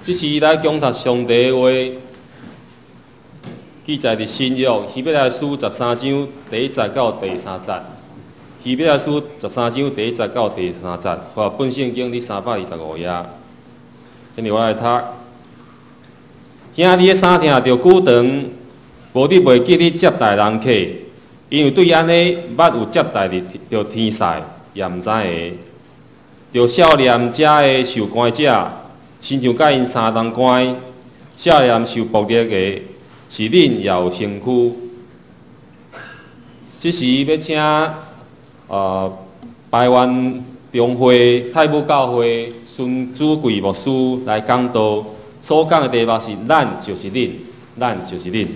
这是来供读上帝的话，记载伫新约希伯来书13章第1节到第3节。希伯来书13章第1节到第3节，或本圣经第325页。今日我来读。兄弟的三听着久长，无你袂记你接待人客，因为对安尼捌有接待着天使，也毋知会。着少年者的受关者，亲像甲因相同关。少年受剥夺的，是恁也有身躯。即时要请台湾中会太武教会孙主贵牧师来讲道，所讲的题目是“咱就是恁，咱就是恁”。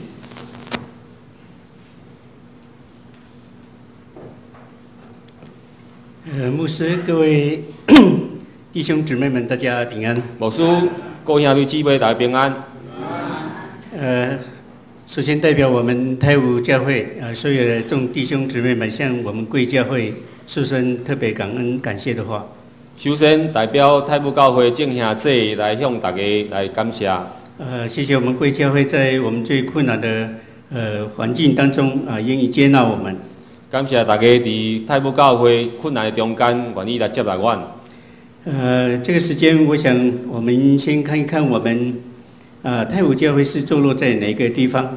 牧师，各位弟兄姊妹们，大家平安。牧师，各位兄弟姊妹，大家平安。首先代表我们太武教会所有的众弟兄姊妹们，向我们贵教会说声特别感恩感谢的话。首先代表太武教会众兄弟来向大家来感谢。谢谢我们贵教会在我们最困难的环境当中愿意接纳我们。感谢大家伫太武教会困难的中间，愿意来接纳阮。这个时间，我想我们先看一看我们太武教会是坐落在哪个地方？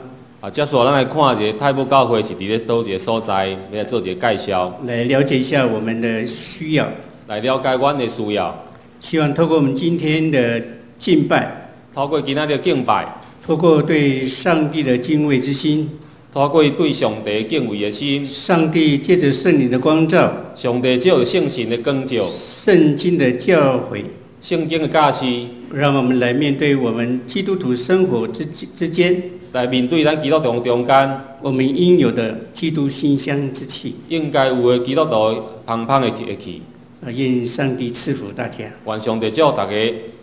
接下来咱来看一下太武教会是伫咧倒一个所在，要来做一个介绍，来了解一下我们的需要，来了解阮的需要。希望透过我们今天的敬拜，透过今仔日敬拜，透过对上帝的敬畏之心。透过对上帝敬畏的心，上帝借着圣灵的光照，上帝借着圣神的光照，圣经的教诲，圣经的教示，让我们来面对我们基督徒生活之间，来面对咱基督徒中间，我们应有的基督馨香之气，应该有的基督徒芳芳的气。愿上帝赐福大家。愿上帝祝大家。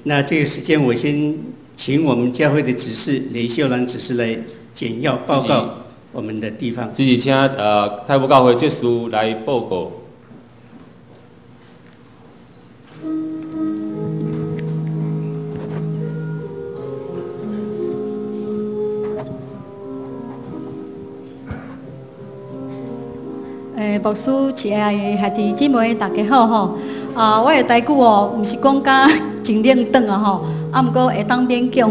那这个时间，我先请我们教会的执事雷秀兰执事来简要报告我们的地方。这是请太武教会执事来报告。牧师，亲爱的兄弟姊妹，大家好吼！我的台语哦，毋是讲甲真冷淡啊吼，毋过会当勉强，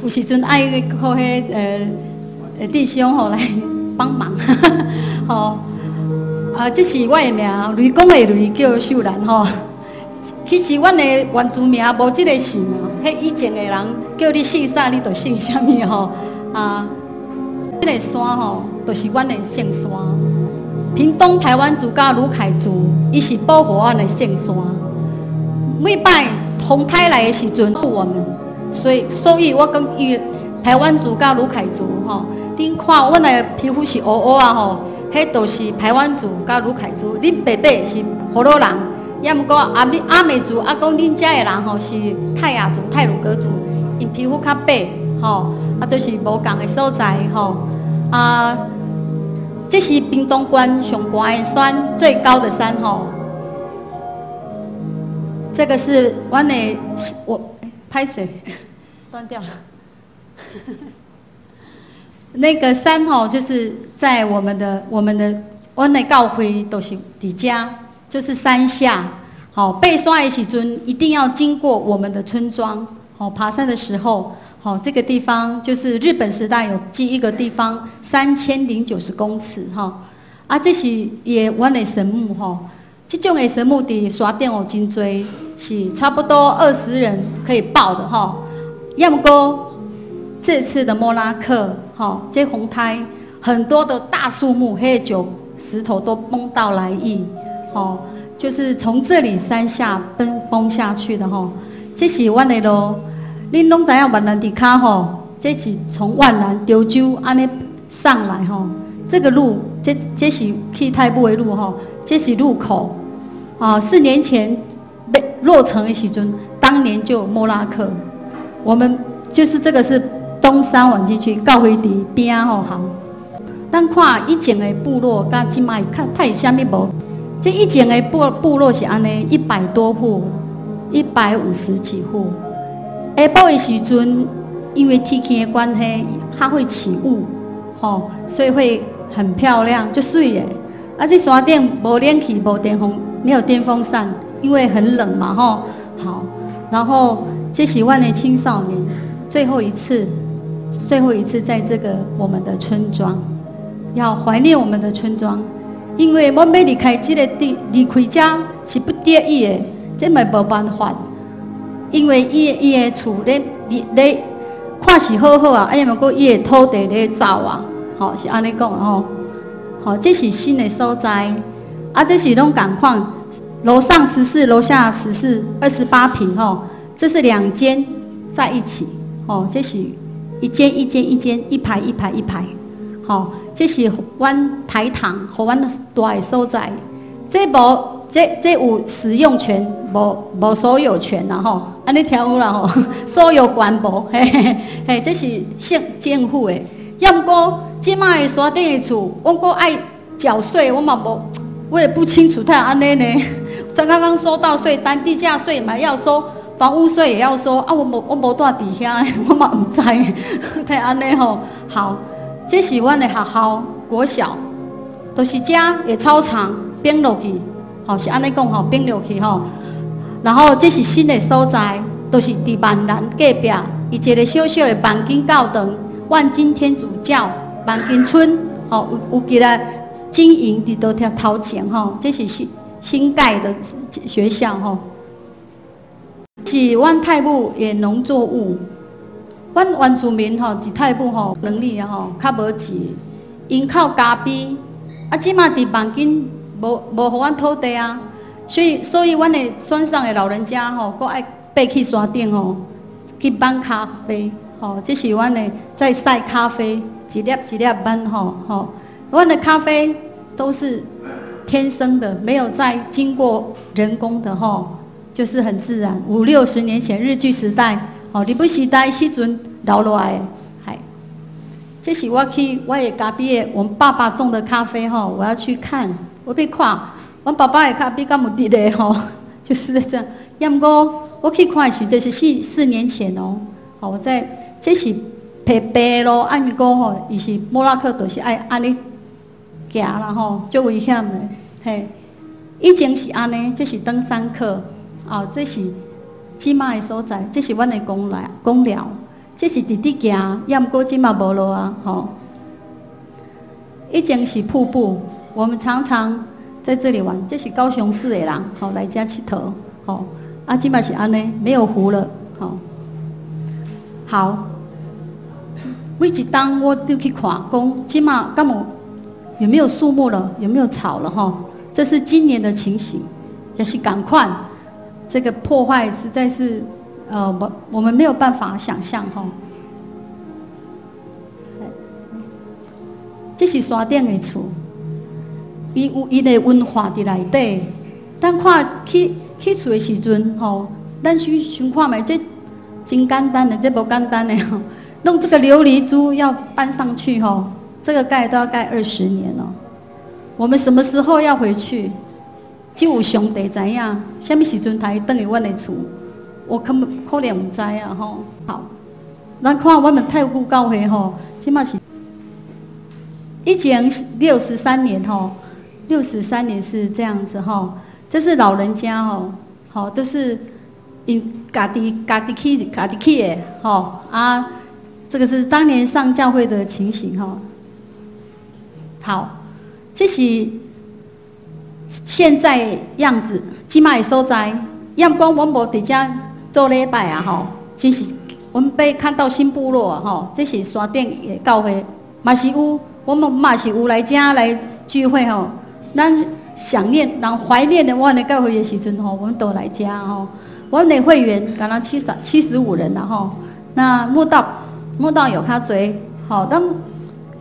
有时阵爱靠迄弟兄吼来帮忙，吼这是我的名，雷公的雷叫秀兰吼。其实阮的原住名无即个姓哦，迄以前的人叫你姓啥，你就姓啥物吼这个山吼，就是阮的圣山。屏东排湾族甲鲁凯族，伊是保护阮的圣山。每摆风台来的时阵，我们，所以我跟伊排湾族甲鲁凯族吼，恁看阮的皮肤是乌乌啊吼，迄都是排湾族甲鲁凯族。恁伯伯是河洛人，也毋过阿美族，讲恁遮的人吼是泰雅族、太鲁阁族，因皮肤较白吼，就是无共的所在吼这是屏东县上高的山，最高的山吼。这个是我拍谁断掉了。那个山吼，就是在我们的教会都是伫家，就是山下。好，爬山的时阵一定要经过我们的村庄。好，爬山的时候。好，这个地方就是日本时代有记一个地方3090公尺哈，这是也阮的神木哈，这种的神木伫山顶有真多，是差不多20人可以抱的哈。要么过这次的莫拉克哈，这红台很多的大树木，还有石头都崩到来意，哦，就是从这里山下崩下去的哈，这是阮的路。恁拢知影万兰伫骹吼，这是从万兰、潮州安尼上来吼。这个路，这是去太武的路吼，这是路口。4年前落成的时阵，当年就有莫拉克。我们就是这个是东山往进去，教会伫边仔吼行。咱看以前的部落，甲即摆看它有啥物无？这以前的部落是安尼，100多户，150几户。下晡的时阵，因为天气的关系，它会起雾，吼，所以会很漂亮，就水的。啊，这山顶无冷气、无电风，没有电风扇，因为很冷嘛，吼。好，然后这是阮的青少年最后一次在这个我们的村庄，要怀念我们的村庄，因为我要离开这个地，离开家是不得已的，这嘛无办法，因为伊的厝咧看是好好啊，因为过伊的土地咧走啊，吼是安尼讲吼，吼这是新的所在，啊这是拢共款，楼上14，楼下14，28坪吼，这是2间在一起，吼这是一间一排，吼这是阮台糖，互阮大的所在，这有使用权，无所有权啦吼，安尼听有啦吼，所有权无，嘿，这是政府的。要毋过即摆的山顶的厝，我阁爱缴税，我也不清楚他安尼呢。刚刚收到税单，地价税嘛要收，房屋税也要收啊！我无住伫遐，我嘛唔知，太安尼吼。好，这是阮的学校国小，都是家的操场并落去，吼是安尼讲吼，并落去吼。然后这是新的所在，都是伫万兰隔壁，伊一个小小的万金教堂，万金天主教万金村，吼有几个经营伫多条头前吼，这是新盖的学校吼。是阮太武的农作物，阮原住民吼，伫太武吼能力啊吼较无钱，因靠家逼，啊即马伫万金无互阮土地啊，所以阮的山上的老人家吼，阁爱爬去山顶吼去挽咖啡，吼，这是阮的在晒咖啡，一粒一粒挽吼，阮的咖啡都是天生的，没有再经过人工的吼。就是很自然，50、60年前日据时代，吼日本时代时阵留落来的，嗨，这是我去我的隔壁的我们爸爸种的咖啡吼，我要去看，我去看，我爸爸的咖啡敢有滴的吼，就是这样。要毋过我去看的时，这是4年前哦，好，我在这是白白咯，按过吼，伊是莫拉克都是爱安尼行啦吼，足危险的，嘿，以前是安尼，这是登山客。哦，这是即马的所在，这是阮的公寮，这是直直行，要毋过即马无路啊，吼。以前是瀑布，我们常常在这里玩。这是高雄市的人，吼来遮佚佗，吼。啊，即马是安尼，没有湖了，吼。好，每一当我都去看，讲即马敢有没有树木了，有没有草了，吼。这是今年的情形，也是赶快。这个破坏实在是，我们没有办法想象哈。这是山顶的厝，伊有伊的文化伫内底。咱看去厝的时阵吼，咱想看觅，这真简单的，这无简单的吼。弄这个琉璃珠要搬上去吼，这个盖都要盖20年了。我们什么时候要回去？只有上帝知影，什么时阵才会转去阮的厝，我可能唔知啊吼。好，咱看我们太古教会吼，即马是以前63年吼，63年是这样子吼，这是老人家吼，好都是因家己去的吼啊，这个是当年上教会的情形吼。好，这是。现在样子，即卖所在，要讲我无伫遮做礼拜啊吼，真是我们被看到新部落啊吼，这是山顶的教会，嘛是有，我们嘛是有来遮来聚会吼。咱想念、人怀念的我们的教会的时阵吼，我们都来遮吼。我们的会员敢若75人啦吼，那慕道有较侪吼，咱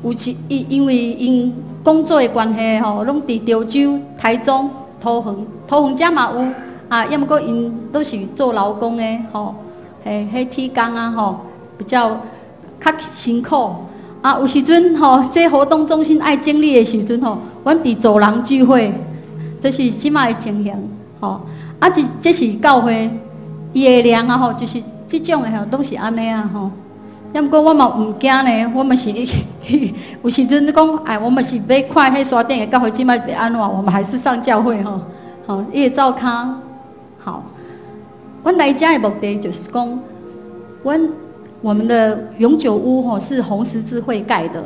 有时因为因。工作的关系吼，拢伫潮州、台中、桃园遮嘛有啊，要么过因都是做劳工的吼，迄铁工啊吼，比较较辛苦啊。有时阵吼，这活动中心爱整理的时阵吼，阮伫走廊聚会，这是即卖的情形吼。啊，这是教会伊的量啊吼，就是这种的吼，拢是安尼啊吼。要不过我嘛唔惊呢，我们是有时阵讲，哎，我们是要看迄山顶的教会即摆要安怎，我们还是上教会吼，好，伊会照卡好。阮来遮的目的就是讲，我们的永久屋吼是红十字会盖的，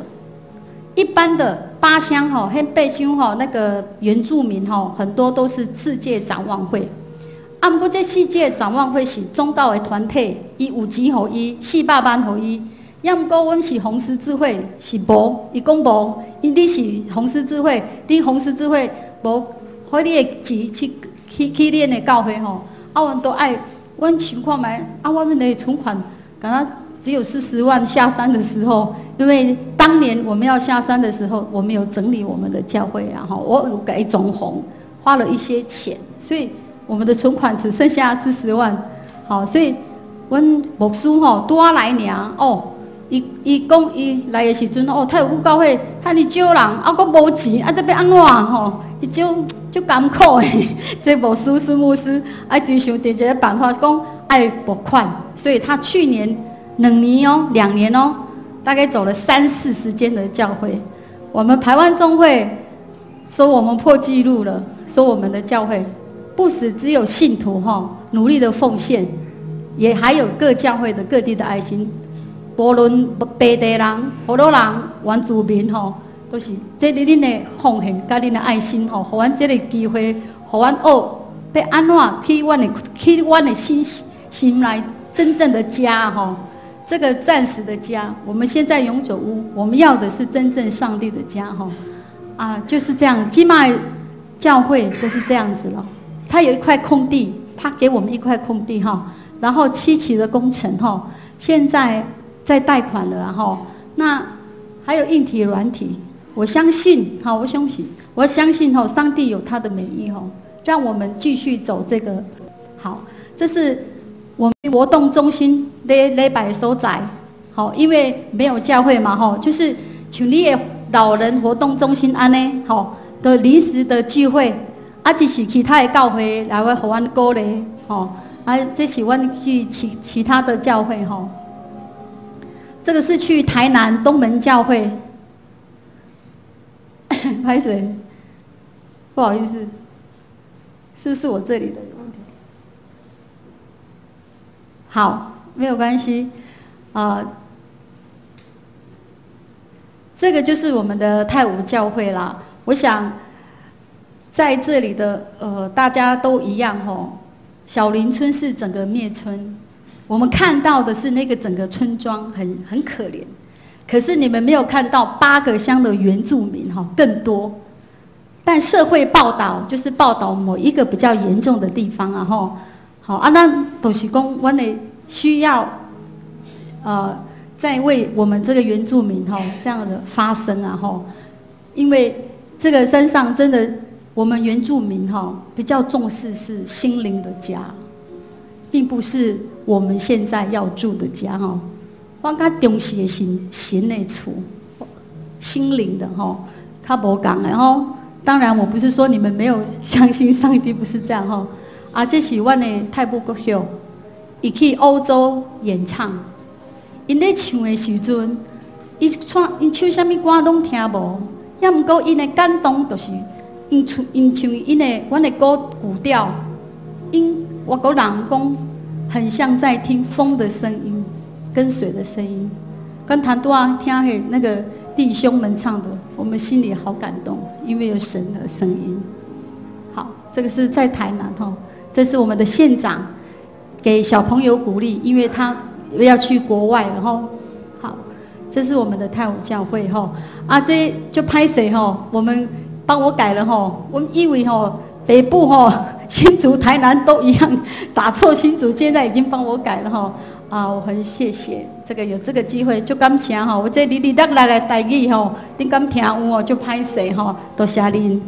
一般的八乡吼、迄八乡吼那个原住民吼，很多都是世界展望会。啊，不过这世界展望会是宗教的团体，伊有钱互伊，400万互伊。要不过阮是红十字会是无，伊讲无，因你是红十字会，你红十字会无，互你的钱去恁的教会吼。啊，阮都爱，阮想看觅，啊，我们的存款，敢若只有40万下山的时候，因为当年我们要下山的时候，我们有整理我们的教会啊，吼，我有给装潢，花了一些钱，所以。我们的存款只剩下40万，好，所以阮牧师吼拄仔来尔哦，伊讲伊来的时阵哦，太有教会遐尼少人，啊，佫无钱，啊，这要安怎吼？伊就艰苦诶，这牧师孙牧师爱想一个办法，讲爱拨款，所以他去年2年哦，大概走了30-40间的教会。我们台湾中会说我们破纪录了，说我们的教会。不只只有信徒哈努力的奉献，也还有各教会的各地的爱心，无论北地人、普罗人、原住民吼，都是这里恁的奉献，甲恁的爱心吼，互阮这个机会，互阮学要安怎去阮的心来真正的家吼，这个暂时的家，我们现在永久屋，我们要的是真正上帝的家吼，啊，就是这样，基马教会都是这样子了。他有一块空地，他给我们一块空地哈，然后7期的工程哈，现在在贷款了哈。那还有硬体软体，我相信哈，我相信哈，上帝有他的美意哈，让我们继续走这个好。这是我们活动中心礼拜所在，好，因为没有教会嘛哈，就是像你的老人活动中心安呢，好的临时的聚会。啊，这是其他的教会来互阮鼓励，吼，啊，这是阮去其他的教会，吼。这个是去台南东门教会，拍谁？不好意思，是不是我这里的有问题？好，没有关系，这个就是我们的泰武教会啦，我想。在这里的大家都一样吼，小林村是整个灭村，我们看到的是那个整个村庄很可怜，可是你们没有看到8个乡的原住民哈更多，但社会报道就是报道某一个比较严重的地方啊吼，好啊，那都是讲我们需要在为我们这个原住民哈这样的发声啊吼，因为这个山上真的。我们原住民哈比较重视是心灵的家，并不是我们现在要住的家哈。我较重视的是神的厝，心灵的哈，较无共的吼。当然，我不是说你们没有相信上帝，不是这样哈。啊，这是阮的太布国秀，伊去欧洲演唱，因咧唱的时阵，伊唱啥物歌拢听无，也毋过因的感动就是。因唱因的，阮的歌古调，因外国人讲很像在听风的声音，跟水的声音，跟谭多啊听嘿那个弟兄们唱的，我们心里好感动，因为有神的声音。好，这个是在台南哈，这是我们的县长给小朋友鼓励，因为他要去国外了哈。好，这是我们的泰武教会哈，啊这就拍谁哈，我们。帮我改了吼，我以为吼北部吼新竹、台南都一样，打错新竹，现在已经帮我改了吼啊，我很谢谢这个有这个机会，就感谢吼，我这哩哩啦啦的台语吼，你敢听有哦，就歹势吼，多谢恁。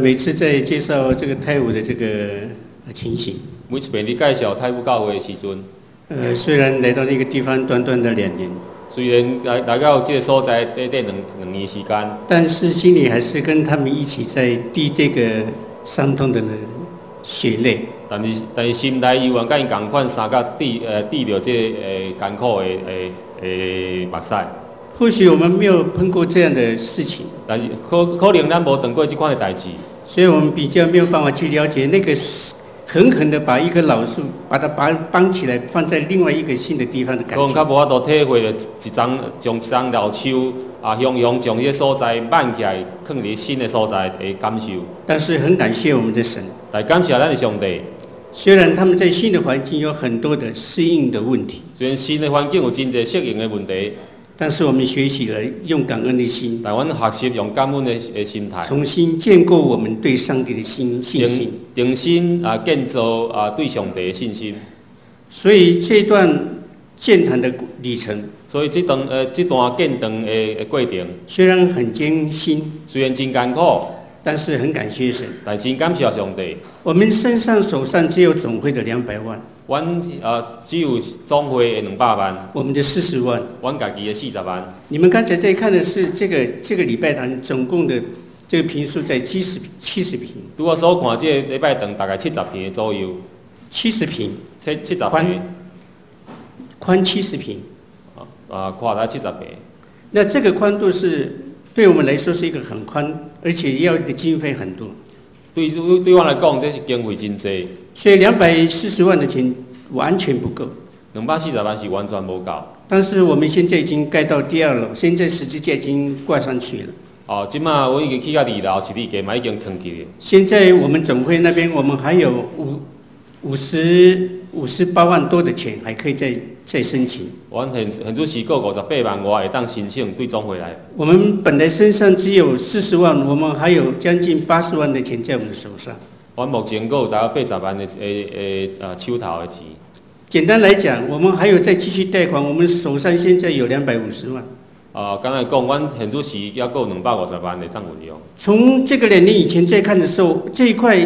每次在介绍这个泰武的这个情形，每一遍你介绍泰武教会的时阵。虽然来到那个地方短短的2年，虽然来到这个所在短短两年时间，但是心里还是跟他们一起在滴这个伤痛的血泪。但是心内依然甲因共款，三角滴着这艰苦的目屎。或许我们没有碰过这样的事情，但是可能咱无碰过这款的代志，所以我们比较没有办法去了解那个狠狠的把一棵老树把它绑起来，放在另外一个新的地方的感可能较觉。无法度体会将一张老树雄雄将这个所在挽起来，放伫新的所在的感受。但是很感谢我们的神，来感谢咱的上帝。虽然他们在新的环境有很多的适应的问题，虽然新的环境有真侪适应的问题，但是我们学习了用感恩的心，但阮学习用感恩的心态，重新建构我们对上帝的信心。重新建造对上帝的信心。所以这段健谈的旅程，所以这段建堂的过程，虽然很艰辛，虽然真艰苦，但是很感谢神。但真感谢上帝。我们手上只有总会的200万，阮只有总会的200万，我们的40万，阮家己的40万。你们刚才在看的是这个礼拜堂总共的这个坪数在70坪，拄我所看这个礼拜堂大概70坪左右，70坪，70坪，宽70坪，宽大概70坪。那这个宽度是对我们来说是一个很宽，而且要的经费很多。对我来讲，这是经费真济，所以240万的钱完全不够。240万是完全无够。但是我们现在已经盖到第2楼，现在十字架已经挂上去了。即马我已经去到2楼，十字架嘛已经扛起了。现在我们总会那边，我们还有58万多的钱，还可以再申请。阮现主是够58万外会当申请对总会来。我们本来身上只有40万，我们还有将近80万的钱在我们手上。阮目前够有大概80万的手头的钱。简单来讲，我们还有再继续贷款，我们手上现在有250万。刚才讲，阮现主是要够250万的当运用。从这个2年以前再看的时候，这一块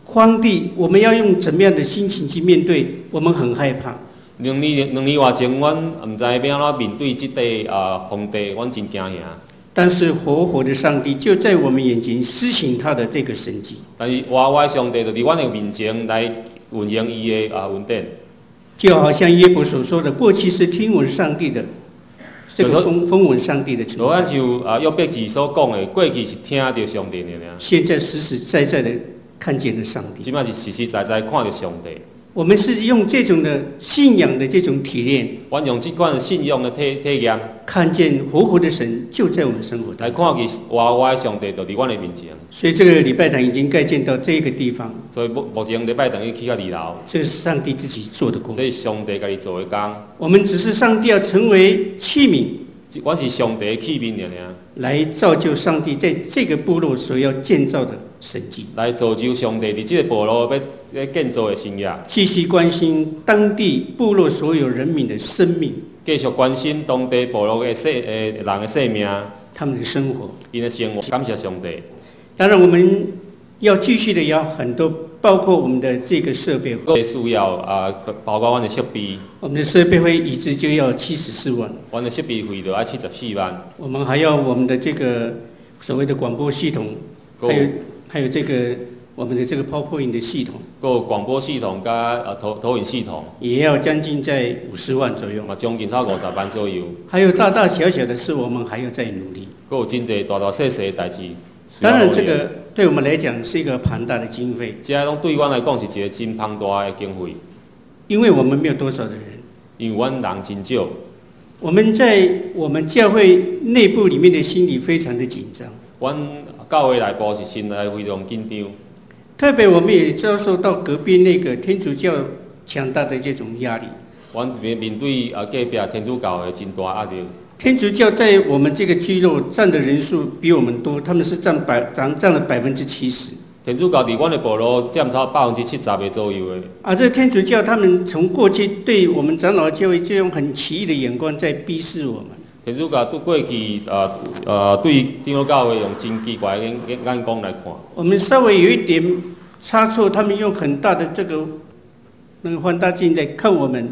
荒地，我们要用怎么样的心情去面对？我们很害怕。两年外前，阮唔知要安怎面对这块荒地，阮真惊吓。但是活的上帝就在我们眼前施行他的这个神迹。但是活的上帝就伫阮的面前来运用伊的恩典。就好像约伯所说的，过去是听闻上帝的，这个风闻上帝的存在。就按像约伯记所讲的，过去是听到上帝的尔，现在实实在在的看见了上帝。即摆是实实在在看到上帝。我们是用这种的信仰的这种体验，阮用这款信仰的体验，看见活的神就在我们生活当中。来看见活的上帝就伫阮的面前。所以这个礼拜堂已经盖建到这个地方。所以目前礼拜堂已去到2楼。这是上帝自己做的工。这是上帝家己做的工。我们只是上帝要成为器皿。阮是上帝的器皿尔，来造就上帝在这个部落所要建造的神迹，来造就上帝伫这个部落要建造的生涯，继续关心当地部落所有人民的生命，继续关心当地部落的人的生命，他们的生活，因的生活。感谢上帝。当然，我们要继续的要很多，包括我们的这个设备会需要包括阮的设备。我们的设备会椅子就要74万，阮的设备费就要74万。我们还要我们的这个所谓的广播系统，还有这个我们的这个PowerPoint的系统，有广播系统加投影系统，也要将近在50万左右，将近超50万左右。还有大大小小的事，我们还要再努力。有真侪大大小小的代志。当然，这个对我们来讲是一个庞大的经费。这拢对阮来讲是一个真庞大的经费。因为我们没有多少的人，因为阮人真少。我们在我们教会内部里面的心理非常的紧张。阮教会内部是心内非常紧张。特别我们也遭受到隔壁那个天主教强大的这种压力。阮面对隔壁天主教的真大压力。天主教在我们这个聚落占的人数比我们多，他们是占了70%。天主教伫阮的部落占超70%的左右的。这个天主教他们从过去对我们长老教会就用很奇异的眼光在逼视我们。天主教对过去对长老教会用真奇怪的眼光来看。我们稍微有一点差错，他们用很大的这个放大镜来看我们，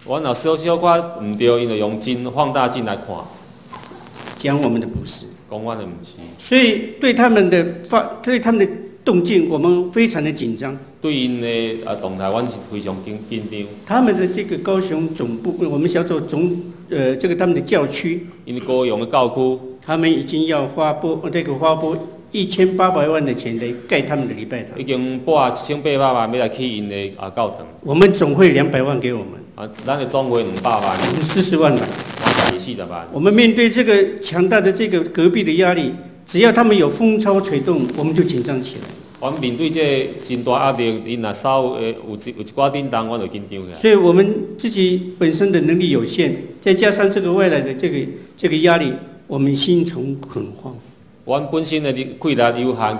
阮若小可唔对，因就用真放大镜来看，讲我们的不是。讲阮的唔是。所以对他们的动静，我们非常的紧张。对因的动态，阮是非常紧张。他们的这个高雄总部，我们小组这个他们的教区，因为高雄的教区，他们已经要发拨1800万的钱来盖他们的礼拜堂。已经拨1800万要来起因的教堂。我们总会200万给我们。咱的总会200万。40万吧。我40万。我们面对这个强大的这个隔壁的压力，只要他们有风潮吹动，我们就紧张起来。我们面对这真大压力，因若稍有一寡叮当，我就紧张起来。所以我们自己本身的能力有限，再加上这个外来的这个压力，我们心存恐慌。阮本身的气力有限，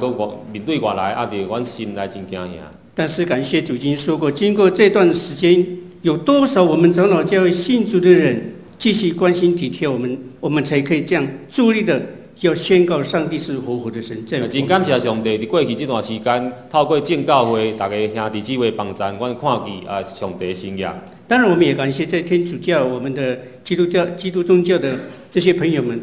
面对外来压力，阮心内真惊吓。但是感谢主已经说过，经过这段时间，有多少我们长老教会信主的人继续关心体贴我们，我们才可以这样助力的。要宣告上帝是活的神。真感谢上帝！伫过去这段时间，透过正教会，大家兄弟姊妹帮衬，阮看见上帝的心意。当然，我们也感谢在天主教、我们的基督宗教的这些朋友们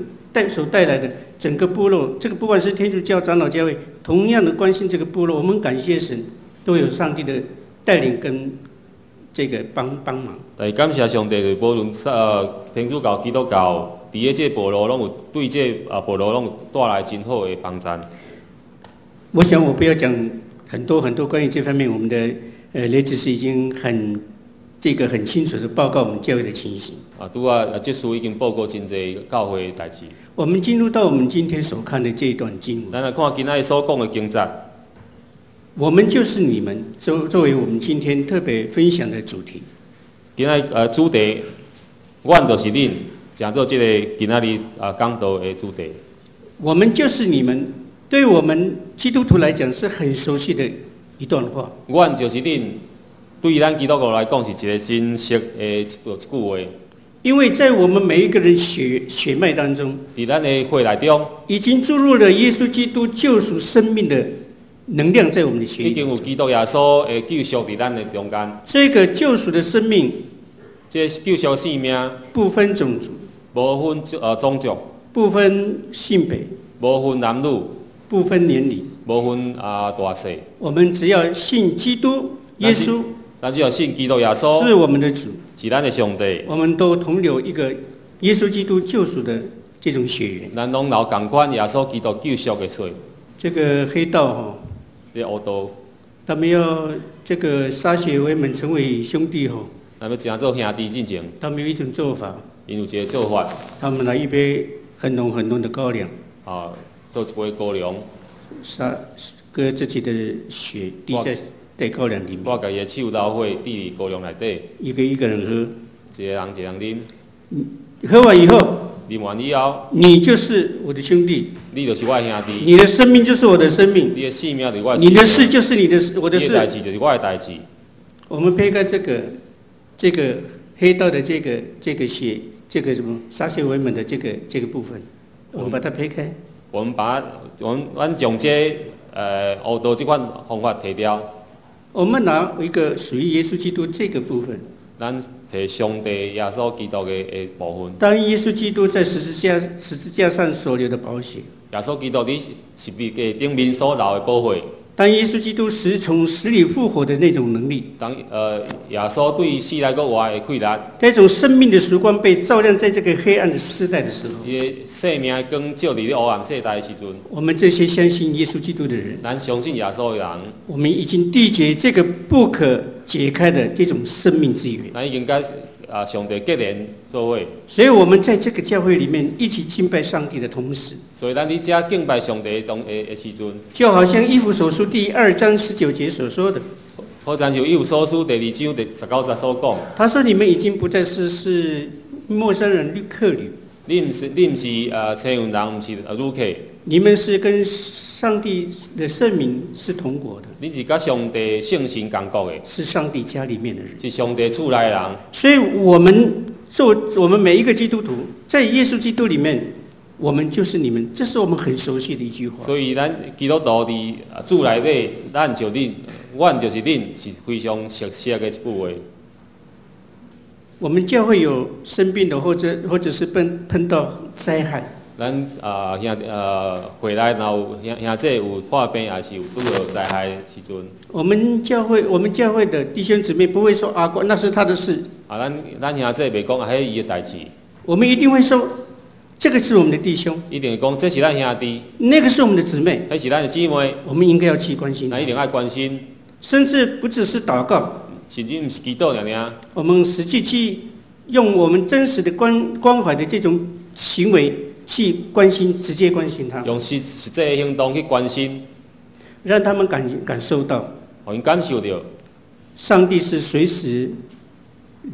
所带来的整个部落，这个不管是天主教长老教会，同样的关心这个部落，我们感谢神，都有上帝的带领跟这个帮忙。但感谢上帝，无论天主教、基督教。伫个这部落，拢有对这部落拢有带来真好的帮衬。我想我不要讲很多关于这方面，我们的雷执事已经很清楚的报告我们教会的情形。这书已经报告真侪教会的代志。我们进入到我们今天所看的这一段经文。咱来看今仔所讲的经节。我们就是你们，作为我们今天特别分享的主题。今仔主题，阮就是恁。讲做这个今仔日讲道的主题，我们就是你们，对我们基督徒来讲是很熟悉的一段话。阮就是恁，对于咱基督徒来讲是一个真实的一句话。因为在我们每一个人血脉当中，在咱的血内中，已经注入了耶稣基督救赎生命的能量在我们的血里。已经有基督耶稣的救赎在咱的中间。这个救赎的生命，这救赎生命不分种族。无分种族，不分性别，无分男女，不分年龄，无分大小。我们只要信基督耶稣，咱只要信基督耶稣是我们的主，是咱的上帝。我们都同有一个耶稣基督救赎的这种血缘。咱拢有同款耶稣基督救赎的水。这个黑道这黑道，他们要这个歃血为盟，成为兄弟咱要成做兄弟进前。他们有一种做法。因有一个做法，他们拿一杯很浓的高粱，倒一杯高粱，搁自己的血滴在高粱里面，我家己的手老血滴高粱内底，一个人喝，一个人啉，喝完以后，啉完以后，你就是我的兄弟，你就是我的兄弟，你的生命就是我的生命，你的性命就是我的生命，你的事就是我的事，你的代志就是我的代志。我们撇开这个黑道的这个血。这个什么歃血为盟的这个部分，我们把它撇开。我们将这黑道这款方法提掉。我们拿一个属于耶稣基督这个部分。咱提上帝耶稣基督的部分。当耶稣基督在十字架上所流的宝血。耶稣基督你十字架顶面所流的宝血。当耶稣基督从死里复活的那种能力，当耶稣对死来个活的气力，这种生命的曙光被照亮在这个黑暗的时代的时候，伊的生命光照伫黑暗世代的时阵，我们这些相信耶稣基督的人，咱相信耶稣的人，我们已经缔结这个不可解开的这种生命之约。咱已经跟上帝结连做伙。所以我们在这个教会里面一起敬拜上帝的同时，所以咱伫遮敬拜上帝的时阵，就好像以弗所书第2章19节所说的，好像就以弗所书第2章第19节所讲。他说：“你们已经不再是陌生人、客旅。你唔是青云人，唔是旅客。你们是跟上帝的圣名是同国的。你是跟上帝圣神同国的，是上帝家里面的人，是上帝厝内的人。所以我们每一个基督徒，在耶稣基督里面，我们就是你们，这是我们很熟悉的一句话。所以咱基督徒伫主内底，咱就恁，阮就是恁，是非常熟悉的一句话。我们教会有生病的，或者是碰到灾害，咱回来然后兄弟有破病，也是有拄到灾害的时阵。我们教会的弟兄姊妹不会说啊，那是他的事。咱兄弟袂讲迄伊的代志。我们一定会说，这个是我们的弟兄。一定会讲，这是咱兄弟。那个是我们的姊妹。迄是咱的姊妹。我们应该要去关心。一定爱关心。甚至不只是祷告。甚至不是祈祷尔。我们实际去用我们真实的关怀的这种行为去关心，直接关心他。用实际的行动去关心，让他们感受到，互因感受到，上帝是随时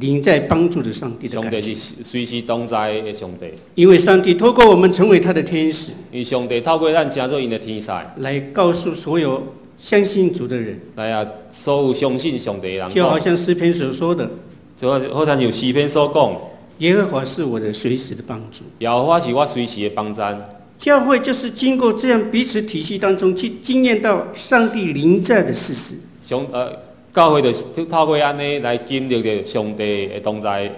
临在帮助的上帝的感觉。上帝是随时同在的上帝。因为上帝透过我们成为他的天使。因为上帝透过咱成做因的天使，来告诉所有相信主的人，所有相信上帝的人，就好像诗篇所说的，就好像有诗篇所讲，耶和华是我的随时的帮助。耶和华是我随时的帮助。教会就是经过这样彼此体系当中去经验到上帝临在的事实。教会就是透过安尼来经历着上帝的同在。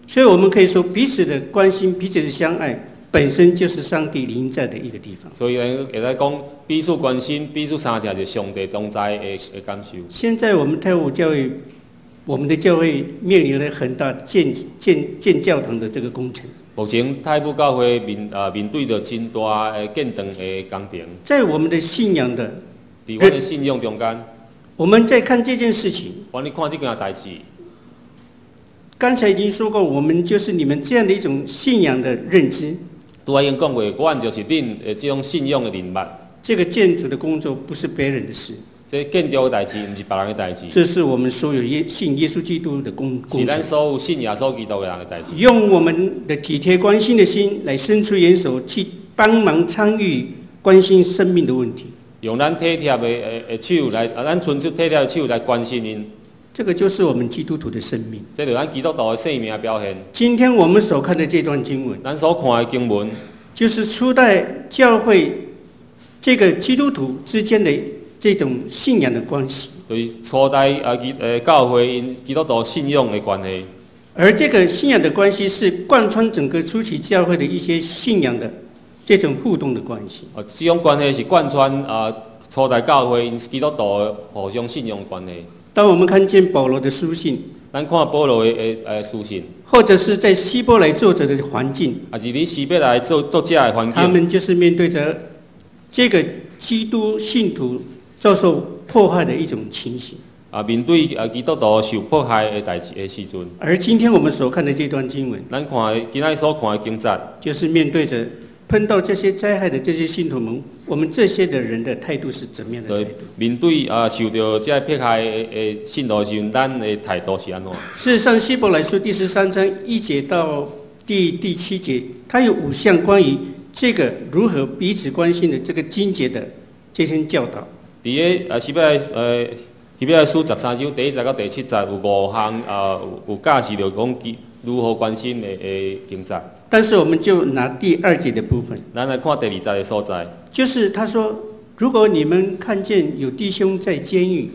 所以我们可以说，彼此的关心、彼此的相爱，本身就是上帝临在的一个地方。所以会来讲，彼此关心、彼此相听，就是上帝同在的感受。现在我们太武教会，我们的教会面临了很大建教堂的这个工程。目前太武教会面对着真大的建堂的工程。在我们的信仰的，在我们的信仰中间，我们在看这件事情。我们看这件代志。刚才已经说过，我们就是你们这样的一种信仰的认知。拄仔已经讲过，我们就是恁这种信仰的人物。这个建筑的工作不是别人的事。这建筑的代志，不是别人的代志。这是我们所有信耶稣基督的工作。是咱所有信耶稣基督的人的代志。用我们的体贴关心的心来伸出援手，去帮忙参与关心生命的问题。用咱体贴的手来，咱伸出体贴的手来关心因。这个就是我们基督徒的生命。这就是咱基督徒的生命的表现。今天我们所看的这段经文，咱所看的经文，就是初代教会这个基督徒之间的这种信仰的关系。就是初代教会因基督徒信仰的关系。而这个信仰的关系是贯穿整个初期教会的一些信仰的这种互动的关系。这种关系是贯穿初代教会因基督徒互相信仰的关系。当我们看见保罗的书信，咱看保罗的书信，或者是在希伯来作者的环境，还是你希伯来作者的环境，他们就是面对着这个基督信徒遭受迫害的一种情形。面对基督徒受迫害的代志的时阵，而今天我们所看的这段经文，咱今仔所看的经节，就是面对着碰到这些灾害的这些信徒们，我们这些的人的态度是怎么样的态度？面对受到这迫害的信徒时，咱的态度是安怎？事实上，希伯来书第13章1节到第7节，它有5项关于这个如何彼此关心的这个经节的这些教导。伫个希伯来书13章第1节到第7节有5项有解释着讲如何关心的经节。但是我们就拿第2节的部分，咱来看第2节的所在，就是他说，如果你们看见有弟兄在监狱，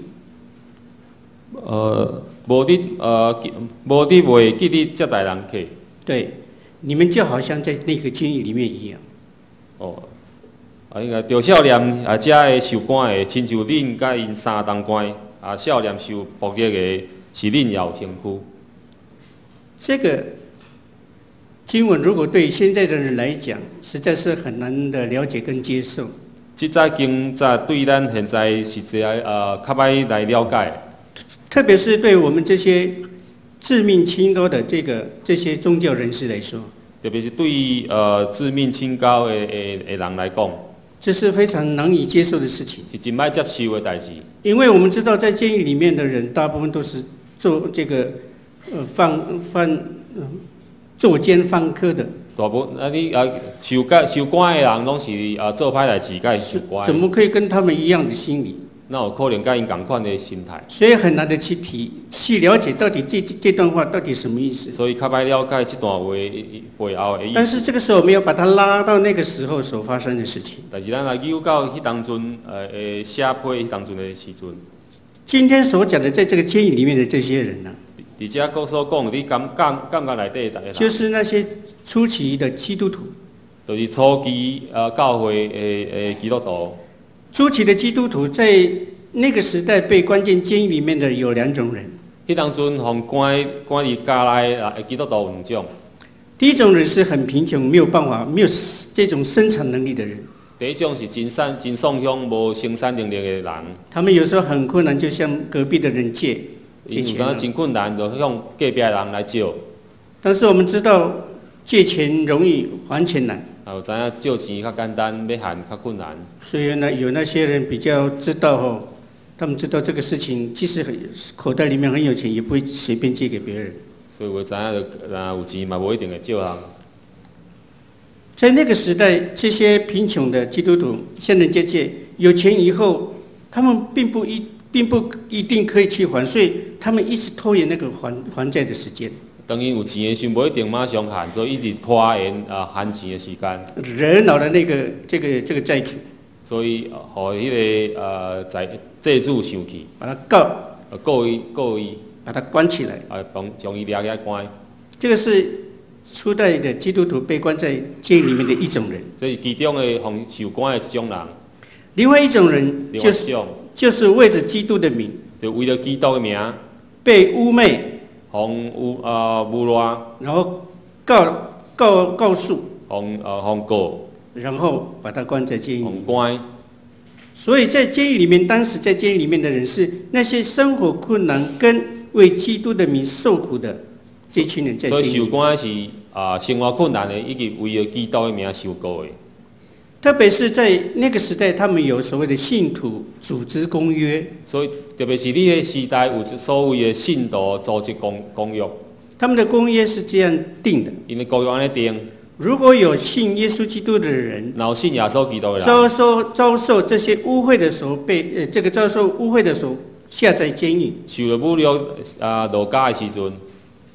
无伫袂记你接待人客。对，你们就好像在那个监狱里面一样。应该着少年遮的受关的，亲像恁甲因相同关少年受剥夺的，是恁也有身躯。这个经文如果对现在的人来讲，实在是很难的了解跟接受。这则经节对咱现在是较歹来了解，特别是对我们这些自命清高的这些宗教人士来说，特别是对自命清高的人来讲，这是非常难以接受的事情，是真歹接受的代志。因为我们知道，在监狱里面的人，大部分都是做这个作奸犯科的。大部分你受关的人，拢是做歹代志，甲伊受关。怎么可以跟他们一样的心理？那有可能甲因同款的心态。所以很难的去了解到底这段话到底什么意思。所以较歹了解这段话背后的意思。但是这个时候我们要把它拉到那个时候所发生的事情。但是咱来究到迄当阵写批迄当阵的时阵，今天所讲的在这个监狱里面的这些人呢，伫遮国所讲，你感觉内底的人，就是那些初期的基督徒。就是初期教会的基督徒。初期的基督徒在那个时代被关进监狱里面的有2种人。迄当阵，互关入家内的基督徒有2种。第一种人是很贫穷，没有办法，没有这种生产能力的人。第一种是真丧乡无生产能力的人。他们有时候很困难，就向隔壁的人借钱。有真困难，就向隔壁的人来借。但是我们知道，借钱容易，还钱难。有知影借钱较简单，要还较困难。所以呢，有那些人比较知道他们知道这个事情，即使口袋里面很有钱，也不会随便借给别人。所以我知影，有钱嘛，无一定会借人。在那个时代，这些贫穷的基督徒向人家借，有钱以后，他们并不一定可以去还，所以他们一直拖延那个还债的时间。当然有钱的时候，无一定马上还，所以一直拖延还钱的时间。惹恼了这个债主，所以互迄个债主生气，把他告伊，把他关起来，将伊抓起来关。这个是初代的基督徒被关在监狱里面的一种人。这是其中的受关的一种人。另外一种人就是为着基督的名，就为了基督的名被污蔑。诬赖，然后告诉，告，然后把他关在监狱里。关。所以在监狱里面，当时在监狱里面的人是那些生活困难跟为基督的名受苦的这群人在监狱。所以受关是生活困难的，以及为了基督的名受苦的。特别是在那个时代，他们有所谓的信徒组织公约。所以特别是你的时代有所谓的信徒组织公约。他们的公约是这样定的。因为公约安尼定。如果有信耶稣基督的人，然后信耶稣基督的人，遭受这些污秽的时候，遭受污秽的时候下在监狱，受了侮辱落家的时阵，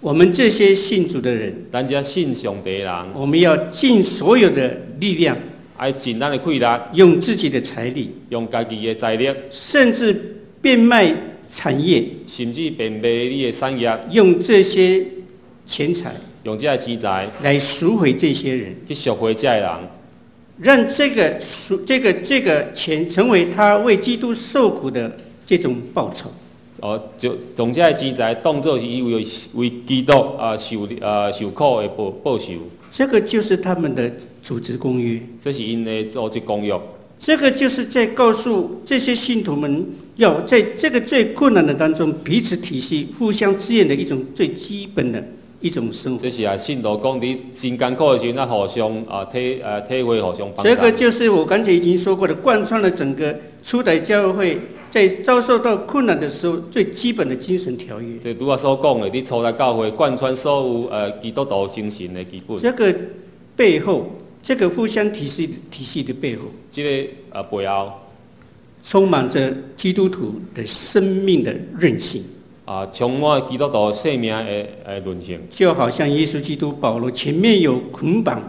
我们这些信主的人，咱这信上帝的人，我们要尽所有的力量。爱尽咱的气力，用自己的财力，用家己的财力，甚至变卖产业，甚至变卖你的产业，用这些钱财，用这些钱财来赎回这些人，去赎回这些人，让这个钱成为他为基督受苦的这种报酬。就将这些钱财当作是伊为基督受苦的报酬。这个就是他们的组织公约，这是因的组织公约。这个就是在告诉这些信徒们，要在这个最困难的当中彼此体恤、互相支援的一种最基本的一种生活。这是信徒讲你真艰苦的时候，互相体会、互相帮助。这个就是我刚才已经说过的，贯穿了整个初代教会在遭受到困难的时候最基本的精神条约。这拄仔所讲的，你初代教会贯穿所有基督徒精神的基本。这个背后，这个互相体系的背后，这个背后充满着基督徒的生命的韧性。充满基督徒生命的韧性。就好像耶稣基督保罗前面有捆绑，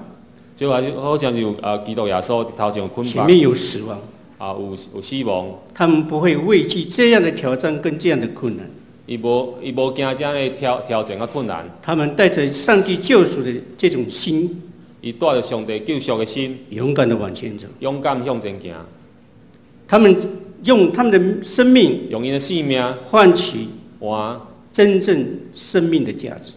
就好像就基督耶稣头前有捆绑，前面有死亡。有死亡，他们不会畏惧这样的挑战跟这样的困难。伊无惊这样的挑战和困难。他们带着上帝救赎的这种心，伊带着上帝救赎的心，勇敢的往前走，勇敢向前行。他们用他们的生命，用因的性命换取换真正生命的价值，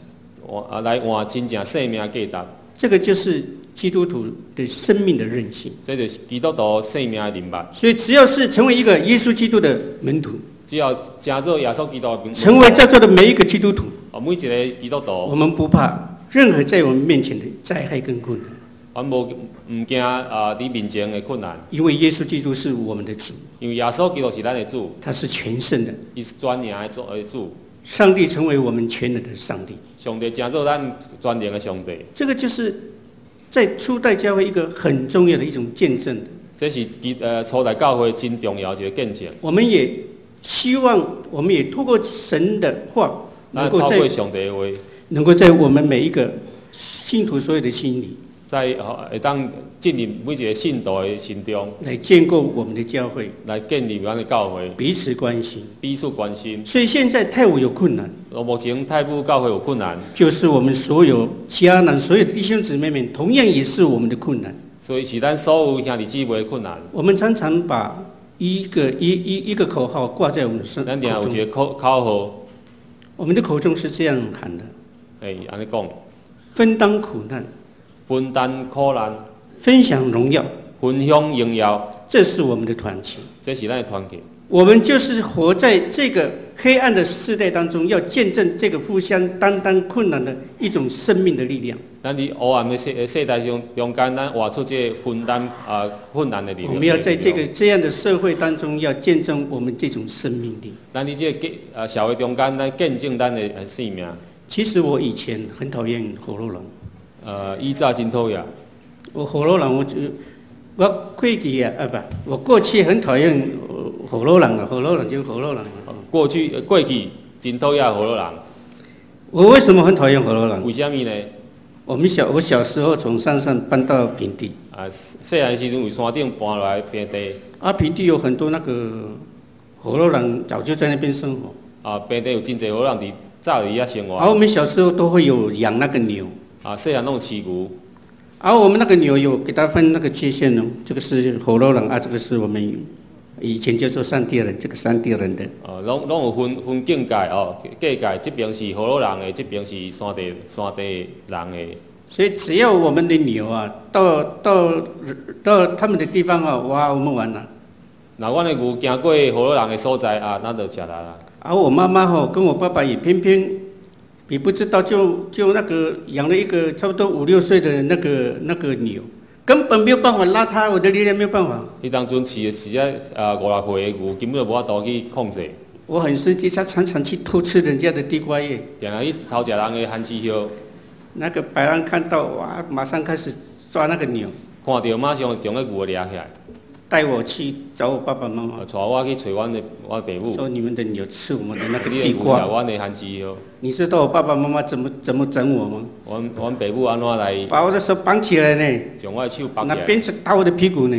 来换真正生命的价值。这个就是基督徒的生命的韧性，这就是基督徒生命的人物。所以，只要是成为一个耶稣基督的门徒，只要成做耶稣基督的门徒，成为在座的每一个基督徒，每一个基督徒，我们不怕任何在我们面前的灾害跟困难，我们唔惊你面前的困难，因为耶稣基督是我们的主，因为耶稣基督是咱的主，他是全胜的，伊是全能的主。上帝成为我们全能的上帝，上帝成做咱全能的上帝。这个就是在初代教会一个很重要的一种见证的。这是初代教会真重要一个见证。我们也希望，我们也透过神的话，能够在我们每一个信徒所有的心里，在会当进入每一个信徒的心中，来建构我们的教会，来建立咱的教会，彼此关心。彼此关心。所以现在泰武有困难，目前泰武教会有困难，就是我们所有迦南所有的弟兄姊妹们，同样也是我们的困难。所以是咱所有兄弟姊妹的困难。我们常常把一个口号挂在我们的口中，咱定有一个口号，我们的口中是这样喊的：安尼讲，分担苦难，分担苦难，分享荣耀，分享荣耀，这是我们的团契。这是咱的团结。我们就是活在这个黑暗的世代当中，要见证这个互相担当困难的一种生命的力量。咱伫黑暗的世代中间，咱活出这分担困难的力量。我们要在这样的社会当中，要见证我们这种生命力。咱伫这社会中间，咱见证咱的生命。其实我以前很讨厌火炉人。以前真讨厌。我火炉人，我过去我过去很讨厌火炉人啊，火炉人就火炉人。过去真讨厌火炉人。我为什么很讨厌火炉人？为什么呢？我小时候从山上搬到平地。细汉时阵由山顶搬落来平地。平地有很多那个火炉人，早就在那边生活。平地有真侪火炉人早伫遐生活。我们小时候都会有养那个牛。细汉拢饲牛。我们那个牛有给它分那个界限哦，这个是火炉人这个是我们以前叫做山地人，这个山地人的。拢有分境界界界，这边是火炉人的，这边是山地人的。所以只要我们的牛到他们的地方我们完了。那阮的牛经过火炉人的所在咱就吃力啦。我妈妈跟我爸爸也偏偏。也不知道就那个养了一个差不多5、6岁的那个牛，根本没有办法拉它，我的力量没有办法。迄当阵饲的是5、6岁的牛，根本就无法度去控制。我很生气，他常常去偷吃人家的地瓜叶，定去偷食人的番薯叶。那个白人看到马上开始抓那个牛，看到马上将那牛抓起来，带我去找我爸爸妈妈，带我去找我爸母，说你们的牛吃我们的那个地瓜，你的牛吃我的番薯叶。你知道我爸爸妈妈怎么整我吗？阮爸母安怎来？把我的手绑起来呢，将我的手绑起来，拿鞭子打我的屁股呢。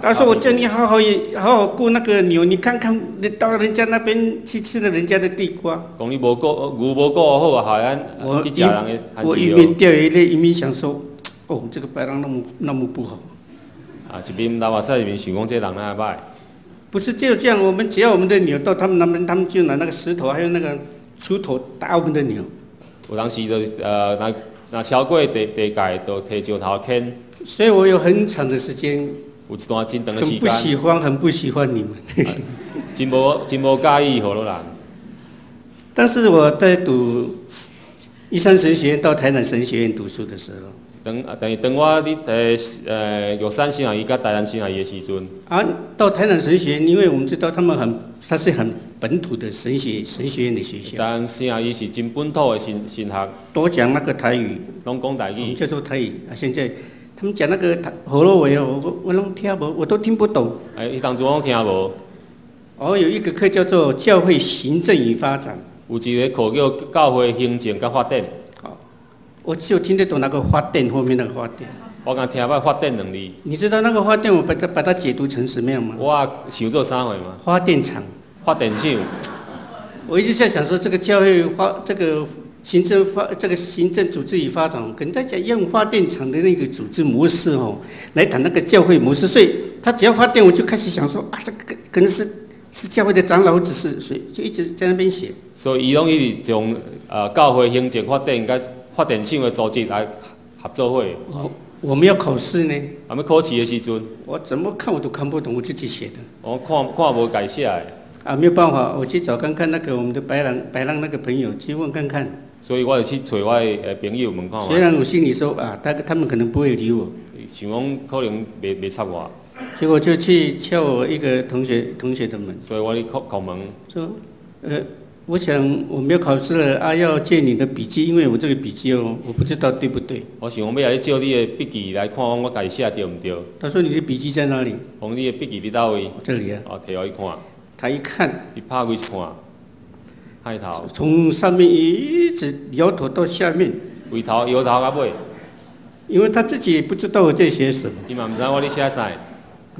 他说：“我叫你好好顾那个牛，你看看你到人家那边去吃了人家的地瓜。”讲你无顾牛无顾好，害咱去食人的番薯叶。我一面掉眼泪，一面想说：“这个白人那么不好。”一边流目屎，一边想讲这人哪歹。不是只有这样，我们只要我们的牛到他们那边，他们就拿那个石头还有那个锄头打我们的牛。有当时就那超过地界，就摕石头砍。所以我有很长的时间，有一段真长的时间。很不喜欢你们。真无介意火炉人。但是我在读一山神学院到台南神学院读书的时候。等我玉山神学院甲台南神学院的时阵。到台南神学院，因为我们知道它是很本土的神学院的学校。台南神学院是真本土的神学。多讲那个台语。拢讲台语。我们叫做台语现在他们讲那个河洛话我拢听无，我都听不懂。当初我拢听无。有一个课叫做教会行政与发展。有一个课叫教会行政甲发展。我只有听得懂那个发电后面那个发电。我刚听捌发电2字。你知道那个发电我把它解读成什么样吗？我想做啥货吗？发电厂。发电厂。我一直在想说，这个教会这个行政组织与发展，跟大家用发电厂的那个组织模式来谈那个教会模式。所以他只要发电，我就开始想说这个可能是教会的长老指示，所以就一直在那边写。所以伊拢一直从教会行政发电甲发电厂的组织来合作会。我们要考试呢。要考试的时阵，我怎么看我都看不懂，我自己写的。我看无改写的。没有办法，我去找看看那个我们的白浪那个朋友去问看看。所以我就去找我的朋友问看。虽然我心里说他们可能不会理我。想讲可能袂插我。结果就去敲我一个同学的门。所以我去叩门。说我想我们要考试了要借你的笔记，因为我这个笔记我不知道对不对。我想要来借你的笔记来看，我家己写对唔对？他说你的笔记在哪里？讲你的笔记伫倒位？这里啊。摕我去看。他一看，伊拍开一看，海头。从上面一直摇头到下面。从头摇头到尾。因为他自己也不知道我在写什么。伊嘛唔知我咧写啥。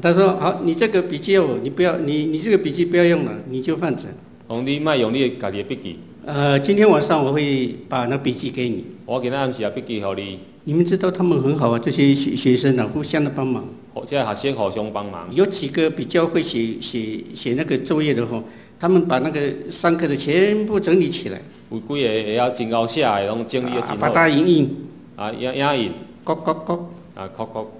他说：“好，你这个笔记要我，你不要，你这个笔记不要用了，你就放着。”讲你莫用你家己的笔记。今天晚上我会把那笔记给你。我今仔暗时啊笔记互你。你们知道他们很好啊，这些学生啊，互相的帮忙。这学生互相帮忙。有几个比较会写那个作业的吼，他们把那个上课的全部整理起来。有几个会晓真好写的，拢整理得真好。把它影印。影印。勾。勾。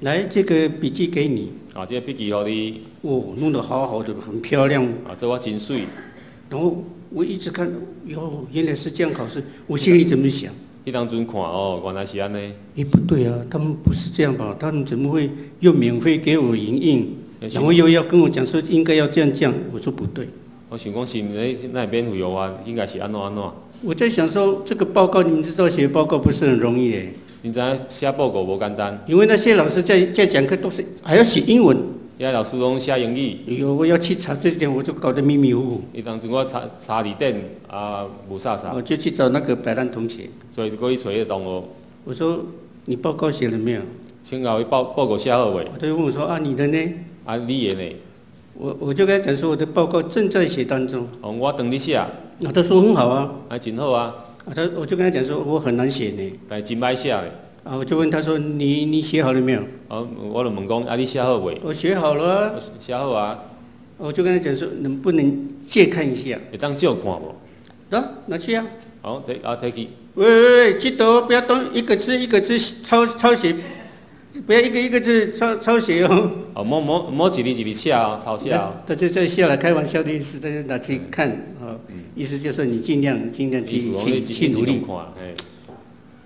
来，这个笔记给你。这个笔记互你。哦，弄得好好的，很漂亮。这我真水。然后我一直看，哟，原来是这样考试，我心里怎么想？迄当阵看哦，原来是安尼。不对啊，他们不是这样吧？他们怎么会又免费给我影印，然后又要跟我讲说应该要这样？我说不对。我想讲是那免费有啊，应该是安怎。我在想说这个报告，你们知道写报告不是很容易的。你知影写报告无简单。因为那些老师在讲课都是还要写英文。遐老师拢写英语。我要去查这点，我就搞得迷迷糊糊。伊当阵我查字典无啥。我就去找那个白兰同学。所以我去找迄个同学。我说你报告写了没有？请教伊报告写好未？他就问我说你的呢？你的呢？我就跟他讲说我的报告正在写当中。我等你写。他说很好啊。真好啊。我就跟他讲说我很难写呢。但真歹写嘞。我就问他说你写好了没有？我就问讲你写好未？我写好了啊。写好啊。我就跟他讲说能不能借看一下？会当借看无？拿去啊。好，摕去。喂，记得不要一个字一个字抄写，不要一个字抄写哦。莫一字写哦，抄写哦。他就在笑了，开玩笑的意思，他就拿去看意思就是你尽量去努力。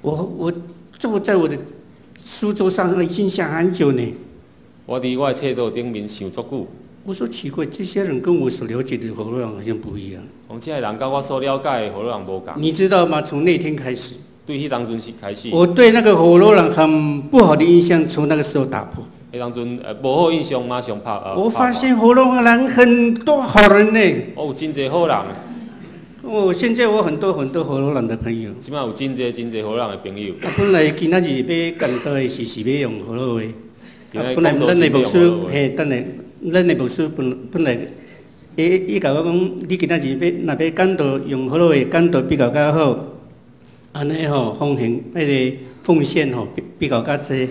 我坐在我的书桌上已经想很久呢。我伫我的册桌顶面想足久。我说奇怪，这些人跟我所了解的火罗人好像不一样。这个人跟我所了解的火罗人无同。你知道吗？从那天开始，对迄当阵开始，我对那个火罗人很不好的印象从那个时候打破。迄当阵无好印象马上我发现火罗人很多好人呢。有真侪好人。现在我很多火罗人的朋友。即摆有真侪火罗人的朋友。本来今仔日要讲到的是要用火罗话。本来咱那部书，等下。咱那部书本来，伊甲我讲，你今仔日若要讲到用好话讲到比较好，安尼吼奉献迄个奉献吼比较济。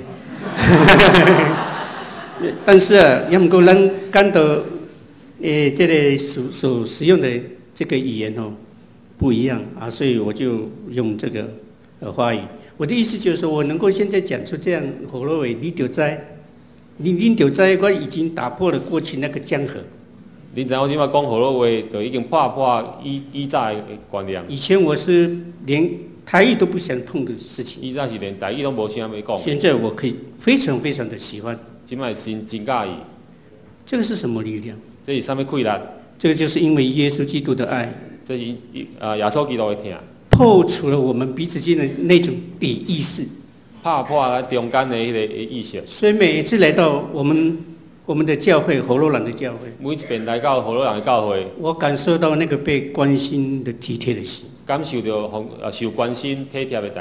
但是也毋过咱讲到这个所使用的这个语言吼不一样所以我就用这个华语。我的意思就是说我能够现在讲出这样火罗话，你就知。恁就知我已经打破了过去那个江河。恁知我即摆讲火罗话，就已经破以早的观念。以前我是连台语都不想碰的事情。以早是连台语都无啥要讲。现在我可以非常非常的喜欢。即摆真介意。这个是什么力量？这是啥物气力？这个就是因为耶稣基督的爱。这是耶稣基督的疼。破除了我们彼此间的那种敌意识。打破咱中间的迄个意识。所以每一次来到我们的教会，火罗人的教会，每一遍来到火罗人的教会，我感受到那个被关心的体贴的心，感受到受关心体贴的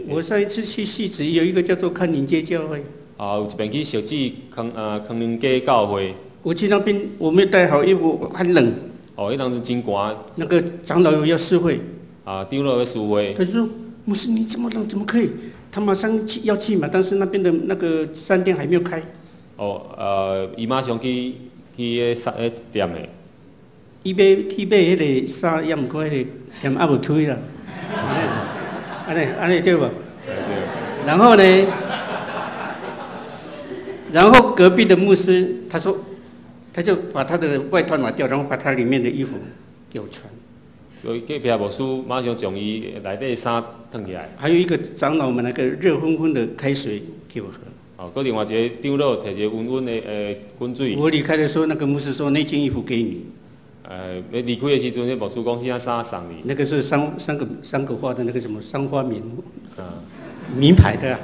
我上一次去汐止有一个叫做康宁街教会，有一遍去汐止康宁街教会，我去那边我没有带好衣服，很冷。迄当时真寒。那个长老要释会。长老要释会。他说：“牧师，你这么冷，怎么可以？”他马上要去嘛，但是那边的那个商店还没有开。伊马上去迄店的。伊要去买迄个衫，也毋过迄个店还无开啦。安尼对吧？对。然后呢？然后隔壁的牧师他说，他就把他的外套拿掉，然后把他里面的衣服给我穿。所以隔壁牧师马上将伊内底衫脱起来。还有一个长老们那个热乎乎的开水给我喝。搁另外一个长老摕一个温温的滚水。我离开的时候，那个牧师说那件衣服给你。要离开的时阵，那牧师讲这件衫送你。那个是三个花的那个什么三花棉。名牌的。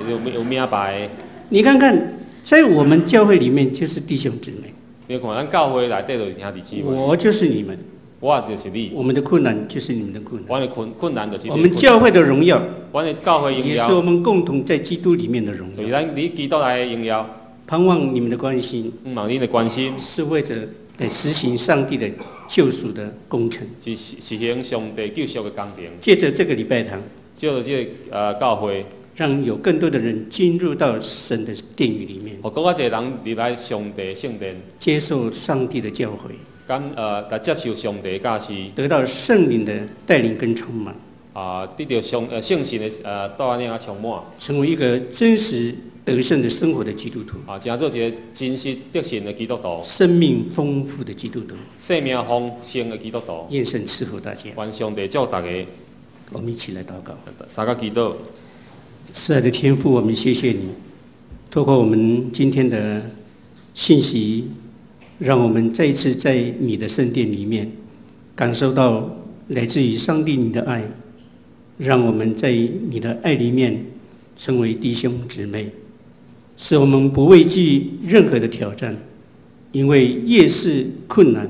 有名牌的。你看看，在我们教会里面就是弟兄姊妹。你看咱教会内底就是兄弟姊妹。我就是你们。我就是你，我们的困难就是你们的困难，我的困难就是你的我们教会的荣耀，我的教会荣也是我耀，们共同在基督里面的荣就是耀。咱你基督来的荣耀。盼望你们的关心，望你的关心是为着来实行上帝的救赎的工程。是实行上帝救赎的工程。借着这个礼拜堂，借着这个教会，让有更多的人进入到神的殿宇里面，互更加侪人入来上帝圣殿，接受上帝的教诲，来接受上帝的教示，得到圣灵的带领跟充满，得到圣神的带领啊充满，成为一个真实得胜的生活的基督徒，成做一个真实得胜的基督徒，生命丰富的基督徒，生命丰盛的基督徒。愿神赐福大家。愿上帝祝大家。我们一起来祷告。三个祈祷。慈爱的天父，我们谢谢你，透过我们今天的信息，让我们再一次在你的圣殿里面感受到来自于上帝你的爱，让我们在你的爱里面成为弟兄姊妹，使我们不畏惧任何的挑战，因为越是困难，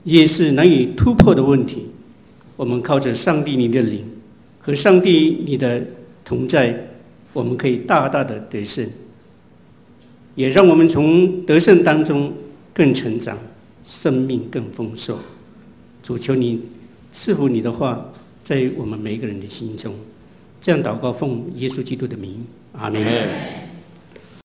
越是难以突破的问题，我们靠着上帝你的灵和上帝你的同在，我们可以大大的得胜，也让我们从得胜当中更成长，生命更丰硕。主，求你赐福你的话在我们每一个人的心中，这样祷告奉耶稣基督的名，阿们。